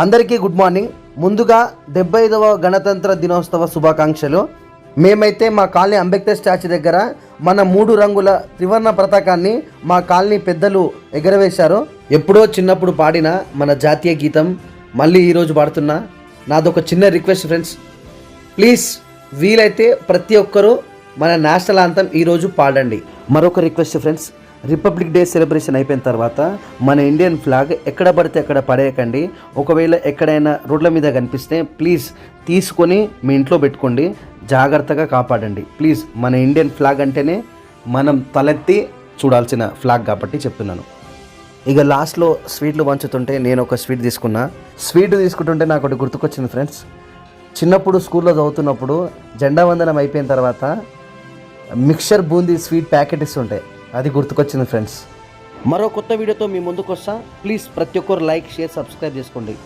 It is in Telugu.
అందరికీ గుడ్ మార్నింగ్. ముందుగా 75వ గణతంత్ర దినోత్సవ శుభాకాంక్షలు. మేమైతే మా కాలనీ అంబేద్కర్ స్టాచ్యూ దగ్గర మన 3 రంగుల త్రివర్ణ పతాకాన్ని మా కాలనీ పెద్దలు ఎగరవేశారు. ఎప్పుడో చిన్నప్పుడు పాడిన మన జాతీయ గీతం మళ్ళీ ఈరోజు పాడుతున్నా. నాదొక చిన్న రిక్వెస్ట్ ఫ్రెండ్స్, ప్లీజ్ వీలైతే ప్రతి ఒక్కరూ మన నేషనల్ యాంథమ్ ఈరోజు పాడండి. మరొక request friends, republic day celebration అయిపోయిన తర్వాత మన ఇండియన్ ఫ్లాగ్ ఎక్కడ పడితే అక్కడ పడేయకండి. ఒకవేళ ఎక్కడైనా రోడ్ల మీద కనిపిస్తే ప్లీజ్ తీసుకొని మీ ఇంట్లో పెట్టుకోండి, జాగ్రత్తగా కాపాడండి ప్లీజ్. మన ఇండియన్ ఫ్లాగ్ అంటేనే మనం తలెత్తి చూడాల్సిన ఫ్లాగ్ కాబట్టి చెప్తున్నాను. ఇక లాస్ట్లో స్వీట్లు పంచుతుంటే నేను ఒక స్వీట్ తీసుకున్నా. స్వీట్ తీసుకుంటుంటే నాకు ఒకటి గుర్తుకొచ్చింది ఫ్రెండ్స్. చిన్నప్పుడు స్కూల్లో చదువుతున్నప్పుడు జెండా వందనం అయిపోయిన తర్వాత మిక్చర్ బూందీ స్వీట్ ప్యాకెట్ ఇస్తుంటాయి, అది గుర్తుకొచ్చింది ఫ్రెండ్స్. మరో కొత్త వీడియోతో మీ ముందుకు వస్తా. ప్లీజ్ ప్రతి ఒక్కరు లైక్, షేర్, సబ్స్క్రైబ్ చేసుకోండి.